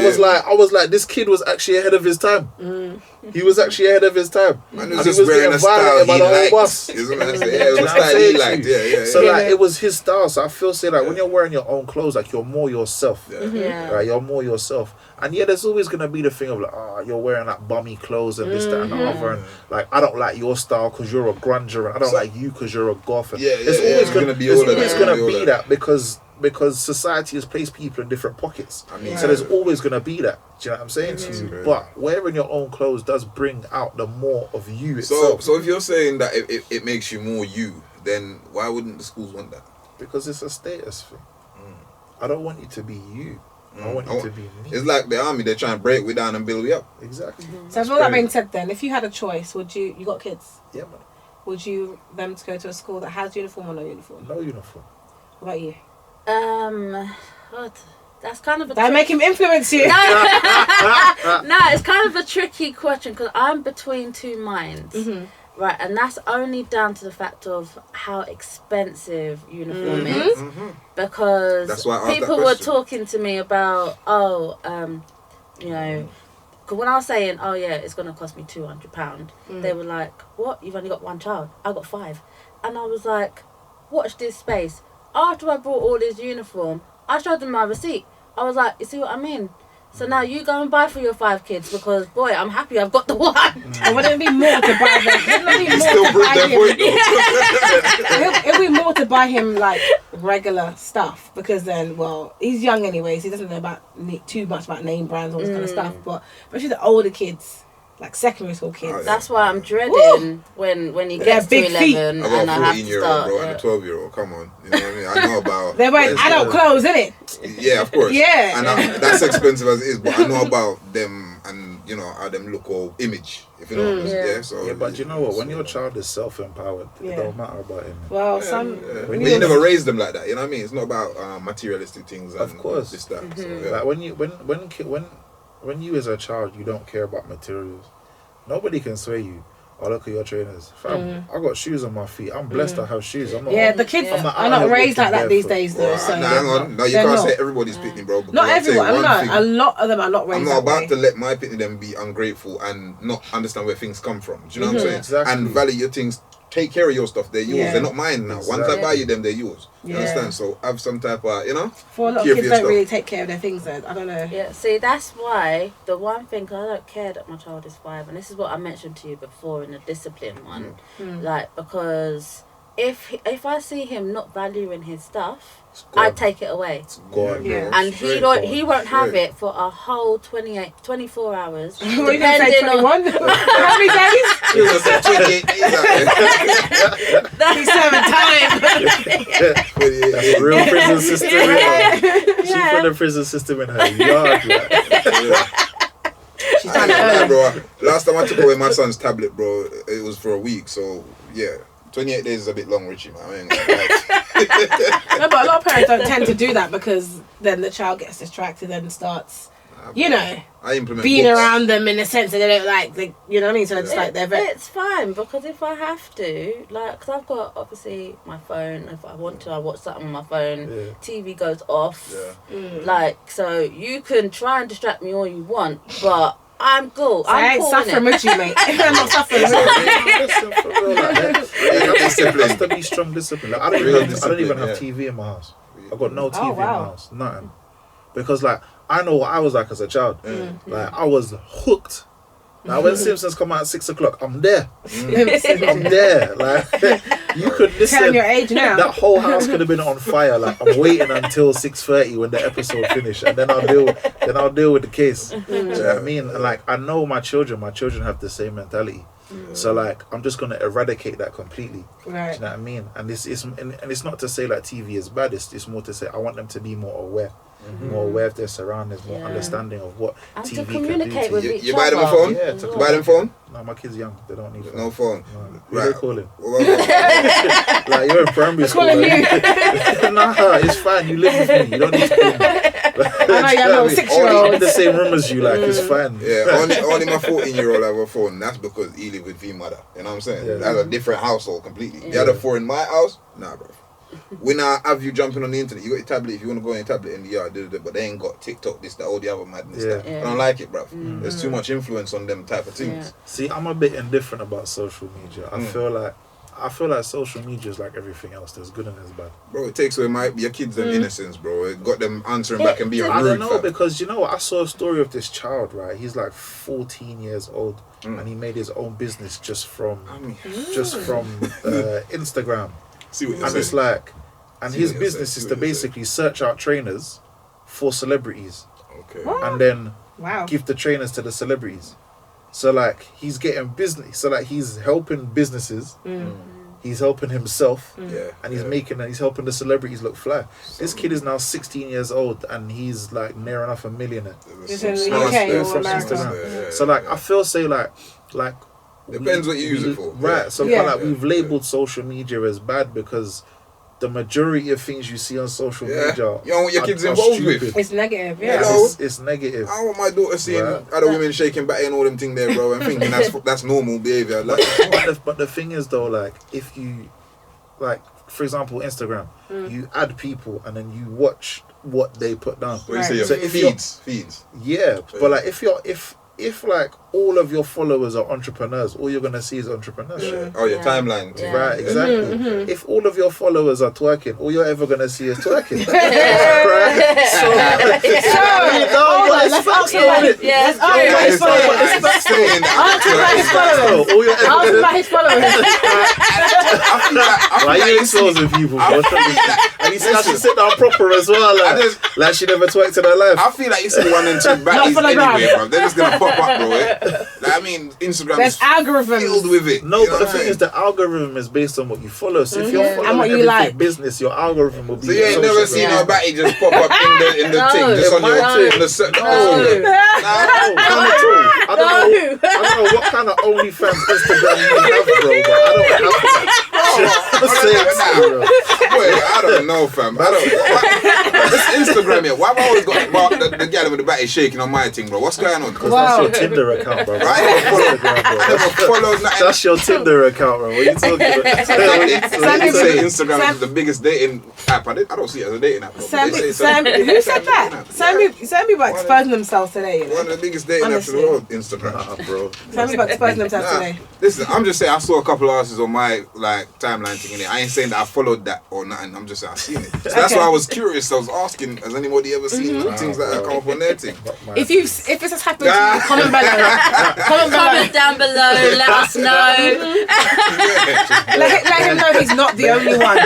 was like, this kid was actually ahead of his time. He was actually ahead of his time. Man And was he just was wearing getting a style violated by he the whole liked. bus. Isn't it? Yeah, it was You a know what I'm style he saying to liked. you? Yeah. So Yeah. like, it was his style. So I feel when you're wearing your own clothes, like you're more yourself. Yeah. Yeah. Right, you're more yourself, and yeah, there's always gonna be the thing of like, you're wearing like bummy clothes and this, that, and the other, and like I don't like your style because you're a grunger, and I don't So- like you because you're a goth. And Yeah, there's yeah, always yeah. gonna Gonna be there's all of always that, gonna gonna be all be of that because society has placed people in different pockets. I mean, So there's always gonna be that. Do you know what I'm saying to you? Mhm. But wearing your own clothes does bring out the more of you so itself. so if you're saying that it makes you more you, then why wouldn't the schools want that? Because it's a status thing. I don't want you to be you. I want you to be me. It's like the army; they're trying to break we down and build we up. Exactly. So with all that being said, then, if you had a choice, would you got kids? Yeah, man. Would you them to go to a school that has uniform or no uniform? No uniform. What about you? What? That's kind of a Don't make him influence you. No, it's kind of a tricky question because I'm between two minds. Right, and that's only down to the fact of how expensive uniform is. Because That's why I asked that people were question. talking to me about, you know, because when I was saying, oh yeah, it's going to cost me £200, they were like, what? You've only got one child. I got 5. And I was like, watch this space. After I bought all this uniform, I showed them my receipt. I was like, you see what I mean? So now you go and buy for your 5 kids because, boy, I'm happy I've got the one. And wouldn't it be more to buy them? Wouldn't it be Still more to prove buy their him? point though. It'll be more to buy him like regular stuff because then, well, he's young anyways. He doesn't know about too much about name brands, all this kind of stuff. But especially the older kids, like secondary school kids. Oh, yeah. That's why I'm dreading when he gets to big feet. 11 I got and a I have to 14-year-old, start. bro, and a 12-year-old. Come on, you know what I mean? I know about. They're wearing there's- adult clothes, innit? Yeah, of course. Yeah. And that's expensive as it is, but I know about them and you know how them look or image. If you know what I mean. yeah. Yeah. So Yeah, but you know what? When your child is self-empowered, Yeah. it don't matter about him. Well, Yeah, some. yeah. When But you never raised them like that. You know what I mean? It's not about materialistic things. And Of course. This that. So, yeah. Like when you as a child, you don't care about materials. Nobody can sway you. Oh, look at your trainers. Fam, I got shoes on my feet. I'm blessed to have shoes. I'm not. Yeah, the kids I'm not are out not here raised like walking that these barefoot. days, though. Well, So hang on. No, you they're can't not. say everybody's picnic, bro. because Not I'll tell you everyone. one I'm not. thing. A lot of them are not raised I'm that not about way. to let my picnic them be ungrateful and not understand where things come from. Do you know what I'm saying? Exactly. And value your things. Take care of your stuff. They're yours. Yeah. They're not mine now. Once I Exactly. buy you them, they're yours. You Yeah. understand? So have some type of, you know. For a lot of care for kids your don't stuff. really take care of their things, though. I don't know. Yeah, see, that's why the one thing, 'cause I don't care that my child is 5, and this is what I mentioned to you before in the discipline one, like, because if I see him not valuing his stuff, I'd take it away. Gone, Yeah. And Straight he gone. won't have it for a whole 24 hours. What are you going to say, 21? How many days? He was at 28 days out there. He's serving time. That's real prison system. She Yeah. put the prison system in her yard. She's I done ain't it gonna lie, early. bro. Last time I took away my son's tablet, bro, it was for a week. So yeah, 28 days is a bit long, Richie, man. I ain't gonna lie. No, but a lot of parents don't tend to do that because then the child gets distracted and starts, you know, I implement being books. around them in a sense that they don't like, you know what I mean? So it's like they're very... It's fine because if I have to, like, because I've got obviously my phone. If I want to, I watch something on my phone. Yeah. TV goes off. Yeah. Like, so you can try and distract me all you want, but I'm cool. So I ain't cool, suffering innit? with you, mate. I'm not suffering with you. Listen, for real, like, it has to be strong discipline. Like, I don't Real even have discipline, TV in my house. I got no TV Oh, in my wow. house, nothing. Because like I know what I was like as a child. Like I was hooked. Now when Simpsons come out at 6 o'clock, I'm there. I'm there. Like you could listen. Telling your age now. That whole house could have been on fire. Like I'm waiting until 6:30 when the episode finished, and then I'll deal with the case. Do you know what I mean? And like I know my children have the same mentality. So like I'm just gonna eradicate that completely. Do Right. you know what I mean? And it's not to say like TV is bad. It's more to say I want them to be more aware. More aware of their surroundings, more understanding of what And TV to can communicate do with to you. each You other. buy them a phone? Yeah, as to well. Buy them phone? No, my kid's young. They don't need it. No phone. No. Who Right. they calling? What about Like you're in primary school. calling Like, nah, it's fine. You live with me. You don't need to call me. I know you're not a I'm 6-year-old. in the same room as you. Like it's fine. Yeah, only my 14-year-old have a phone. That's because he live with V mother. You know what I'm saying? Yeah. That's a different household completely. The other four in my house, nah, bro. When I have you jumping on the internet, you got your tablet. If you want to go on your tablet in the yard, but they ain't got Tik Tok, this, that, all the other madness. Yeah. That. Yeah. I don't like it, bro. There's too much influence on them type of things. See, I'm a bit indifferent about social media. I feel like social media is like everything else. There's good and there's bad. Bro, it takes away your kids' them innocence, bro. It got them answering back and being rude. I don't know fam. because you know what? I saw a story of this child, right? He's like 14 years old and he made his own business just from Instagram. See what you're And saying? it's like, and See his what you're business saying, is see to what you're basically search out trainers for celebrities Okay. and then Wow. give the trainers to the celebrities. So like he's getting business. So like he's helping businesses. He's helping himself. Yeah. And he's helping the celebrities look fly. This kid is now 16 years old and he's like near enough a millionaire. Is it in the Smart UK stuff or from America? Instagram. Yeah, So like I feel like Depends what you use it for. Right. Yeah. So Yeah. like we've labeled social media as bad because the majority of things you see on social Yeah. media You don't want your kids are involved stupid. with. It's negative, Yeah. yeah. Hello? It's negative. I want my daughter seeing Right. other women shaking back and all them things there, bro, and thinking that's normal behavior. Like, But the thing is though, like if you like for example Instagram, you add people and then you watch what they put down. what you say, Right. So if you're- feeds. Yeah, but like if like all of your followers are entrepreneurs, all you're gonna see is entrepreneurship. Oh, your Yeah. timeline. Yeah. Right, exactly. If all of your followers are twerking, all you're ever gonna see is twerking. right? So, Hold on, let's ask him about his- Yeah. let's ask him about his followers. Ask him about his followers. all you're ever Ask him gonna about his followers. why you exposing people? Bro? And he said I should sit down proper as well, like she never twerked in her life. I feel like you see 1 and 2 baddies for the anyway, gram. bro. They're just gonna pop up, bro. Like, I mean, Instagram There's is filled algorithms. with it. No, you know but the what I thing mean? is, the algorithm is based on what you follow. So if you're And following what you everything like. business, your algorithm will be. So you ain't your never social seen media. a batty just pop up in the No. thing, just on your It might on the set. No. No. No, not at all. I don't know what kind of OnlyFans Instagram you have, bro, but I don't have that. Just say it to you, bro. Boy, I don't know, fam. I don't. This Instagram here. Why have I always got the gal with the batty shaking on my thing, bro? What's going on? Because Wow. that's your Tinder account, bro. Right? I never followed nothing. That's your Tinder account, bro. What are you talking about? They people- say Instagram Sam- is the biggest dating app. I don't see it as a dating app. Though, but Sam, they say Sam, it's who said that? Yeah. Some people are exposing themselves today, you One know. of the biggest dating apps in the Honestly. world, Instagram. Nah, bro. Some people are exposing themselves Nah, today. listen, I'm just saying I saw a couple of asses on my like timeline thing in it. I ain't saying that I followed that or nothing. I'm just saying I've seen it. So that's Okay. why I was curious. I was asking, has anybody ever seen things like that come up on their thing? If this has happened to you, comment below. Comment below. Comment down below. Let us know. Let him know he's not the only one.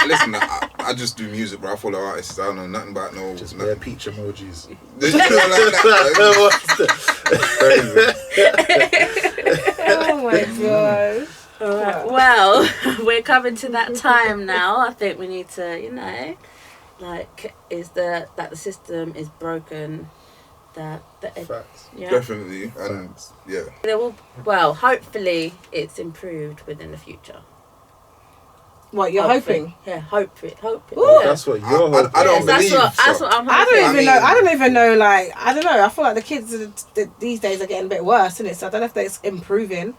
Listen, I I just do music, bro. I follow artists. I don't know nothing about no. Just nothing. bare peach emojis. Like that, Oh my god. Alright, well, we're coming to that time now. I think we need to, like, that the system is broken. Facts. Definitely, and yeah. There will, well, hopefully it's improved within the future. What, you're hoping? Yeah, hope it. Ooh. That's what you're hoping. I don't Yes, believe that's so. what I'm hoping. I don't even know. mean- I don't even know. Like, I don't know. I feel like the kids these days are getting a bit worse, isn't it? So I don't know if it's improving,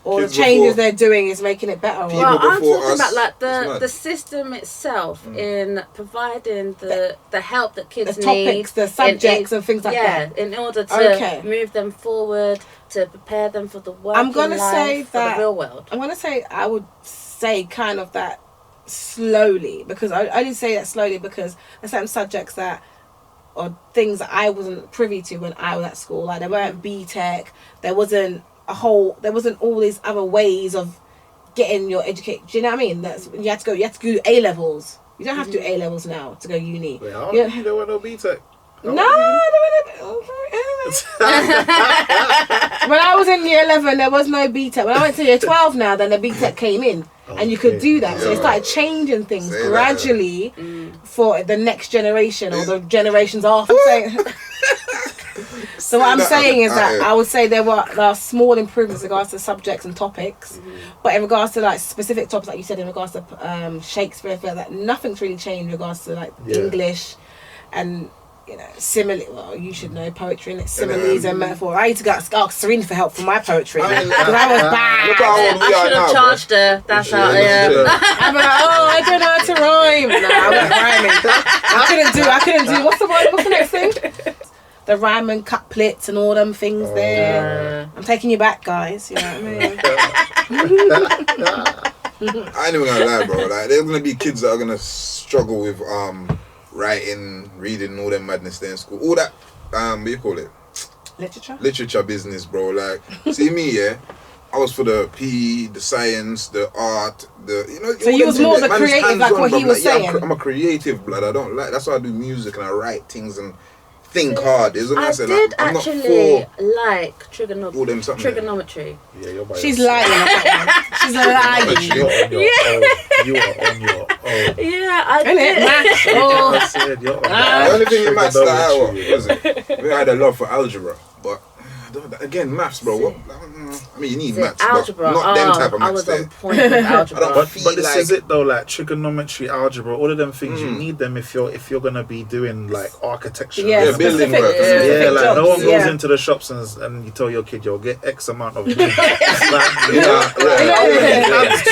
or Kids the changes before- they're doing is making it better. People Well, I'm before talking us, about like it's mad. the system itself in providing the help that kids the need, topics, the subjects, and things like that. in order to Okay. move them forward, to prepare them for the working I'm gonna life, say for that- the real world. I'm gonna say I would say kind of that slowly, because I only say that slowly because there's certain subjects that or things that I wasn't privy to when I was at school. Like there weren't B-Tech, there wasn't all these other ways of getting your education. Do you know what I mean? That's you have to do A levels. You don't have to do A levels now to go uni. Wait, how Yeah. you don't want no B-Tech? No, I don't want to. When I was in year 11, there was no B-Tech. When I went to year 12 now, then the B-Tech came in. And you could do that. So it started changing things Say that. gradually for the next generation or the generations after. So what I'm saying is that I would say there are small improvements in regards to subjects and topics. But in regards to like specific topics, like you said, in regards to Shakespeare, that nothing's really changed in regards to like English and simile. Well, you should know poetry and its similes and metaphor. I need to ask Serena for help for my poetry because I was bad. Look how old we I are should now, have bro. charged her. That's how. Yeah. I'm like, I don't know how to rhyme. No, I wasn't rhyming. I couldn't do. What's the next thing? The rhyme and couplets and all them things there. I'm taking you back, guys. You know what I mean? I ain't even gonna lie, bro. Like, there's gonna be kids that are gonna struggle with writing, reading, all that madness there in school. All that what do you call it? Literature business, bro. Like, see me, yeah. I was for the PE, the science, the art, So you was more the creative, like what he was saying. I'm a creative, blood. I don't like. That's why I do music and I write things and think hard. Isn't I I said, did like, I'm not actually for like all them something. trigonometry. Yeah, you're by She's yourself. lying. She's lying. You're on your own. Yeah, I Innit? did. Maths. I Oh. said you're on The only thing in maths that I was it? I had a love for algebra, but again, maths, bro. What? I mean, you need maths, Algebra. but not them type of I maths was there. on point with algebra. don't- But feel this like- is it though, like trigonometry, algebra, all of them things you need them if you're gonna be doing like architecture. Yeah, Yeah, building specific, work. specific Yeah, like jobs. no one goes Yeah. into the shops and you tell your kid you'll get X amount of money. Do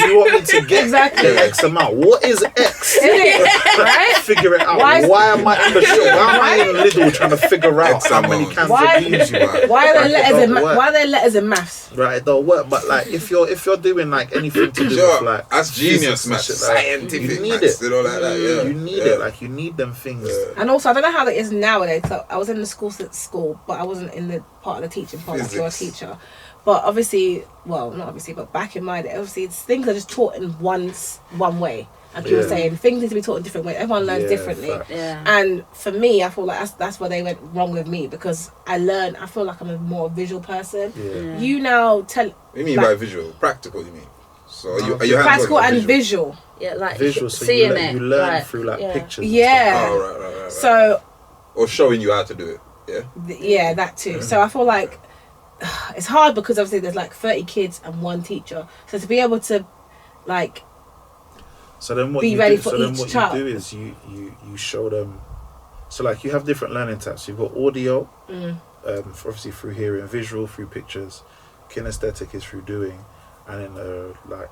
you want me to get Exactly. X amount? What is X? Right? Figure it out. Why Why, is- am I in the shop? Why am I in Lidl trying to figure out X how many amount. cans Why- of beans you buy? Why are there Like, it letters in don't work. Why are there letters in maths? Right, it don't work. But like, if you're doing like anything to do Sure, with like that's genius, physics and maths, shit like that, scientific you need maths, it. and all like that. Yeah, You need it. Like you need them things. And also, I don't know how that is nowadays. So I was in the school, but I wasn't in the part of the teaching part. Like you're a Physics. teacher, but obviously, well, not obviously, but back in my day, obviously, things are just taught in one way. Like you were Yeah. saying, things need to be taught in different ways. Everyone learns Yeah, differently. fact. Yeah. And for me, I feel like that's where they went wrong with me because I feel like I'm a more visual person. Yeah. You now tell What do you mean like- by visual? Practical, you mean? So are you hands-on practical or and visual? visual. Yeah, like Visual, so seeing you learn through like yeah. pictures. and Yeah. Oh, right. So Or showing you how to do it. Yeah. yeah, that too. So I feel like it's hard because obviously there's like 30 kids and one teacher. So to be able to like So then what Be you ready do, for so then each what child. you do is you show them. So like you have different learning types. You've got audio, obviously through hearing, visual through pictures, kinesthetic is through doing, and then like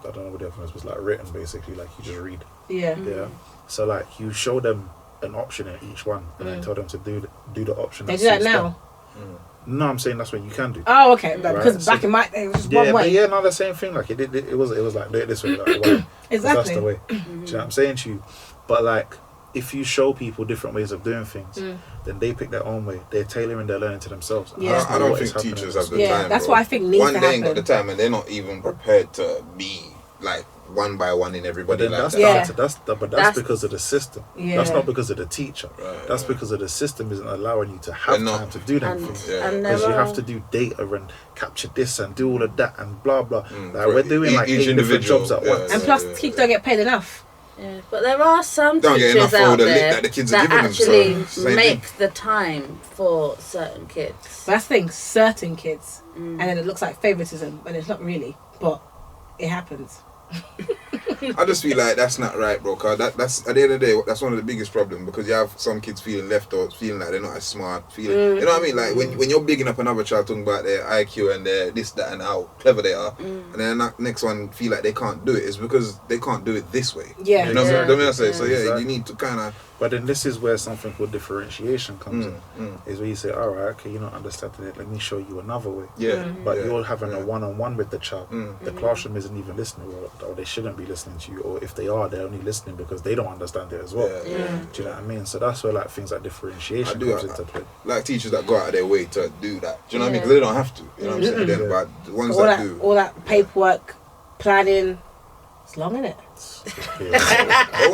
I don't know what the other one was, like written basically, like you just read. yeah. Yeah. So like you show them an option in each one, and then tell them to do the option. They do that suits them. now. No, I'm saying that's what you can do. Oh, okay. Right, Because so back in my day, it was just Yeah, one but way. yeah, no, the same thing. Like it was like do it this way, like the way. Exactly. That's the way. Do you know what I'm saying to you? But like, if you show people different ways of doing things, then they pick their own way. They're tailoring their learning to themselves. And Yeah. that's I not don't what think is happening teachers in have the school. Yeah, time. that's bro. what I think needs One, to they ain't got happen. the time, and they're not even prepared to be like one by one in But everybody. then Like that's that. that's because of the system. Yeah. That's not because of the teacher. Right, That's right. because of the system isn't allowing you to have They're not. time to do them And, things. Yeah. and Because there you have are- to do data and capture this and do all of that and blah blah. Like for we're doing like each 8 different individual, jobs at yeah. once. And plus, Yeah. teachers don't get paid enough. Yeah, but there are some Don't get teachers enough for out the there that the kids are that giving them, so actually same make thing. the time for certain kids. But that's the thing, certain kids. And then it looks like favoritism, and it's not really, but it happens. I just feel like that's not right, bro. Cause that's at the end of the day, that's one of the biggest problems, because you have some kids feeling left out, feeling like they're not as smart, feeling you know what I mean. Like when you're bigging up another child, talking about their IQ and their this, that, and how clever they are, and then the next one feel like they can't do it. It's because they can't do it this way. Yeah. You know what Yeah. I mean? I say so. Yeah. Yeah, Exactly. you need to kind of. But then this is where something called differentiation comes in. Mm. Is where you say, all right, okay, you're not understanding it. Let me show you another way. Yeah, But yeah, you're having yeah. a one-on-one with the child. Mm. The classroom isn't even listening, or they shouldn't be listening to you. Or if they are, they're only listening because they don't understand it as well. Yeah, Yeah. Do you know what I mean? So that's where like things like differentiation I do, comes into play. like teachers that go out of their way to do that. Do you know what I mean? Yeah. Because they don't have to. You know what I'm saying? Yeah. Then, but the ones all that that, do. all that paperwork, planning, it's long, isn't it? Yeah. But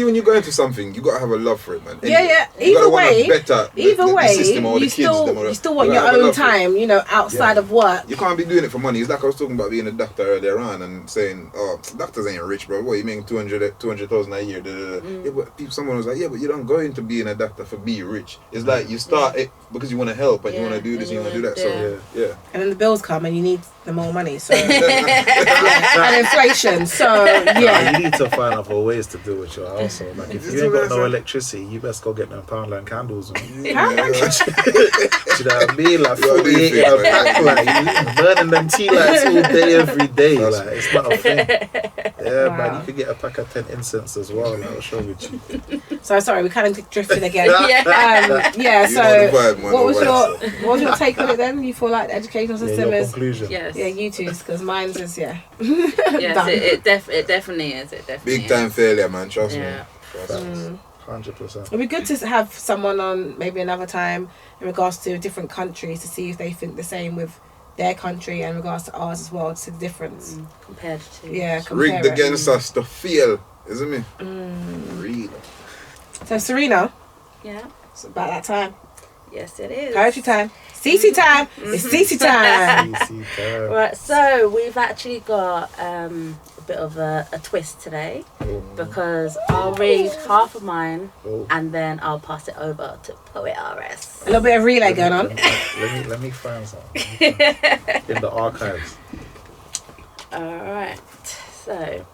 when you go into something, you gotta have a love for it, man. Yeah, yeah. You gotta Either wanna way, better the system or the you kids, them or still the- you still want you your gotta have a own love for it. time, you know, outside Yeah. of work. You can't be doing it for money. It's like I was talking about being a doctor earlier on and saying, "Oh, doctors ain't rich, bro. What, you making 200,000 a year?" Yeah, but someone was like, "Yeah, but you don't go into being a doctor for being rich. It's like you start it because you want to help and you want to do this and you want to do that." So yeah. And then the bills come and you need the more money. So and inflation. So yeah. You need to find other ways to deal with your household. Like if you ain't got no electricity, you best go get them Poundland candles. Man. Do you know what I mean? Like You gotta do 48 in things, a man. pack, like you burning them tea lights all day, every day. Trust Like me. it's not a thing. Yeah, Wow. man, you could get a pack of 10 incense as well. Like, I'll show it to you. So sorry, we kind of drifted again. Yeah. Yeah. You So know the vibe, man, what was alright, your what was your take on it then? You feel like the educational Yeah, system your is conclusion. Yes. yeah, you two's because mine's is Yes, done. it definitely is. It definitely Big time is. failure, man. Trust Yeah. me. Trust me. 100%. It'd be good to have someone on maybe another time in regards to different countries to see if they think the same with their country and in regards to ours as well, to see the difference. Compared to Yeah, compare Rigged it. against us to fail, isn't it? Real. So Serena, Yeah. it's about that time. Yes, it is. Poetry time. CC time. It's CC time. CC time. Right, so we've actually got a bit of a twist today because I'll read half of mine Oh. and then I'll pass it over to Poet RS. A little bit of relay going on. Let me find something. In the archives. Alright, so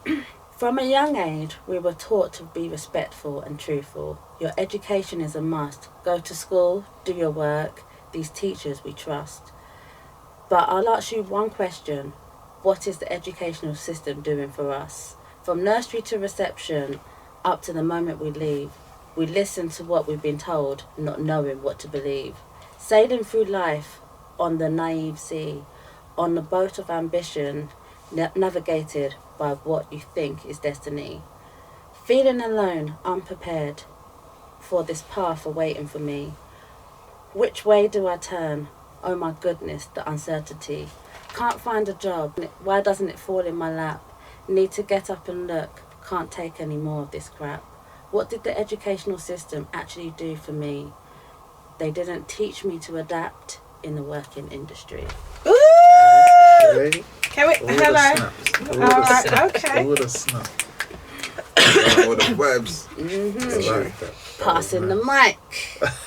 from a young age we were taught to be respectful and truthful. Your education is a must. Go to school, do your work, these teachers we trust. But I'll ask you one question. What is the educational system doing for us? From nursery to reception, up to the moment we leave, we listen to what we've been told, not knowing what to believe. Sailing through life on the naive sea, on the boat of ambition, navigated by what you think is destiny. Feeling alone, unprepared for this path awaiting for me. Which way do I turn? Oh my goodness, the uncertainty. Can't find a job. Why doesn't it fall in my lap? Need to get up and look. Can't take any more of this crap. What did the educational system actually do for me? They didn't teach me to adapt in the working industry. Ooh! Okay. Can we? All the Hello. snaps. All the Alright, snaps. okay. All the snaps. All the vibes. I like that. Passing the mic.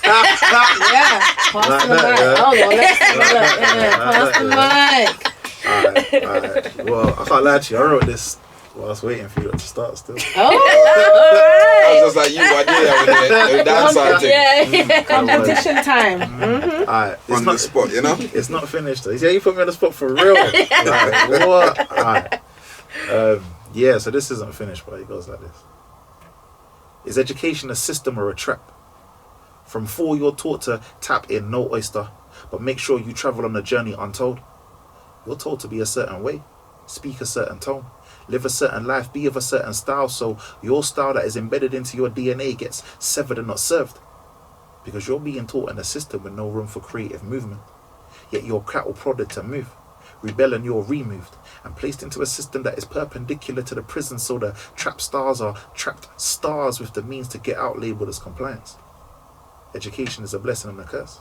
Yeah. Pass the mic. Hold on. Let's have a look. Yeah, pass the mic. Alright. Well, I can't lie to you. I wrote this while I was waiting for you to start still. Oh, I was just like you, I did that with the dance thing. Yeah. competition time. Alright. It's On the not, spot, you know? it's not finished though. Yeah, you put me on the spot for real. Like, what? Alright. Yeah, so this isn't finished, but it goes like this. Is education a system or a trap? From 4 you're taught to tap in, no oyster, but make sure you travel on the journey untold. You're told to be a certain way, speak a certain tone, live a certain life, be of a certain style, so your style that is embedded into your DNA gets severed and not served. Because you're being taught in a system with no room for creative movement. Yet you're cattle prodded to move. Rebel and you're removed. and placed into a system that is perpendicular to the prison, so the trapped stars are trapped stars with the means to get out labelled as compliance. Education is a blessing and a curse,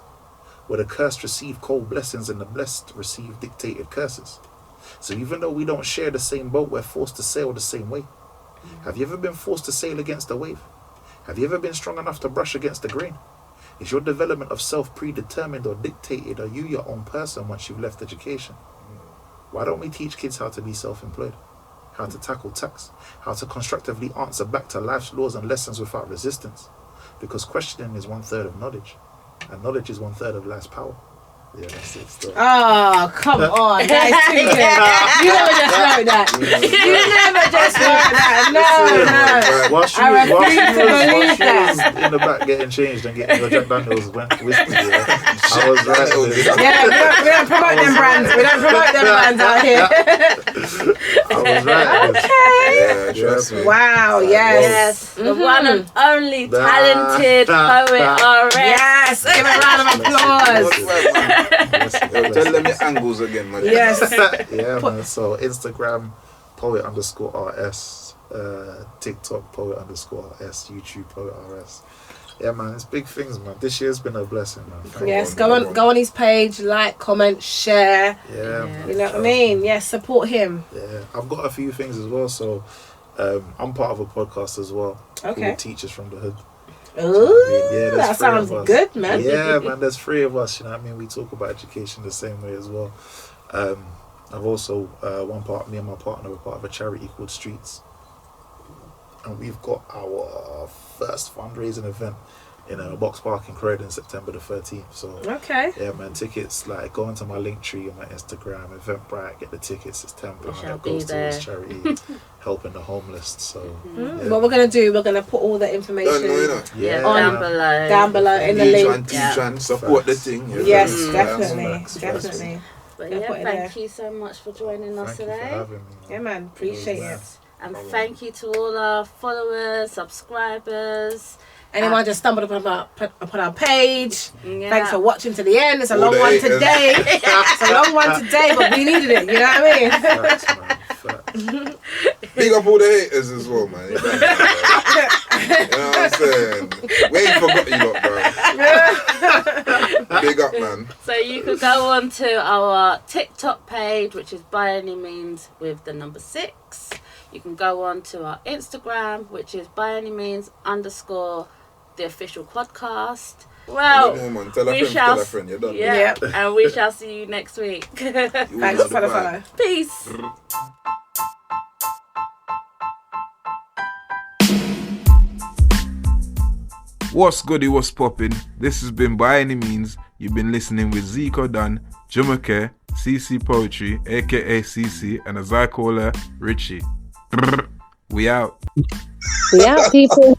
where the cursed receive cold blessings and the blessed receive dictated curses. So even though we don't share the same boat, we're forced to sail the same way. Have you ever been forced to sail against a wave? Have you ever been strong enough to brush against the grain? Is your development of self predetermined or dictated? Are you your own person once you've left education? Why don't we teach kids how to be self-employed? How to tackle tax? How to constructively answer back to life's laws and lessons without resistance? Because questioning is 1/3 of knowledge, and knowledge is 1/3 of life's power. Yeah, that's it. Still. Oh, come on. That is too good. You never just wrote that. You never just wrote that. No. I refuse to believe that. In the back getting changed and getting your Jack Daniels whiskey. I was right. Yeah, we don't promote them brands. We don't promote them brands out here. I was right. Okay. Yeah, trust me. Wow, yes. The one and only talented poet RS. Yes, give a round of applause. Tell them your angles again, man. Yes. Yeah, man. So Instagram, poet_RS, TikTok, poet_RS, YouTube, poet RS. Yeah, man, it's big things, man. This year's been a blessing, man. Yes, go on his page, like, comment, share. Yeah. You know what I mean? Yes, support him. Yeah, I've got a few things as well. So I'm part of a podcast as well. Okay. Called Teachers from the Hood. Ooh, Yeah, that sounds good, man. Yeah, man, there's 3 of us, you know what I mean? We talk about education the same way as well. I've also, me and my partner, we're part of a charity called Streets. And we've got our first fundraising event in a box park in Croydon, September the 13th. So, Okay. yeah, man, tickets, like, go into my link tree on my Instagram, Eventbrite, get the tickets, it's £10. It goes towards charity, helping the homeless. So, yeah. What we're going to do, we're going to put all the information down below in the link. Teach and support the thing. Yes, definitely. But yeah, thank you so much for joining us today. Thank you for having me, man. Yeah, man, appreciate it. And thank you to all our followers, subscribers. Anyone just stumbled upon our page, Yeah. thanks for watching to the end. It's a All long the one haters. today. It's a long one today, but we needed it, you know what I mean? Facts, man. Facts. Big up all the haters as well, man. You know what I'm saying? We ain't forgot you lot, bro. Big up, man. So you could go on to our TikTok page, which is byanymeans with the number 6. You can go on to our Instagram, which is byanymeans_theofficialpodcast. Well, Man. Tell a friend, you're done. Yeah, and we shall see you next week. Thanks for the follow. Peace. What's goody, what's poppin'? This has been By Any Means. You've been listening with Zico Dan, Jumake, CC Poetry, aka CC, and as I call her, Richie. We out. We out, people.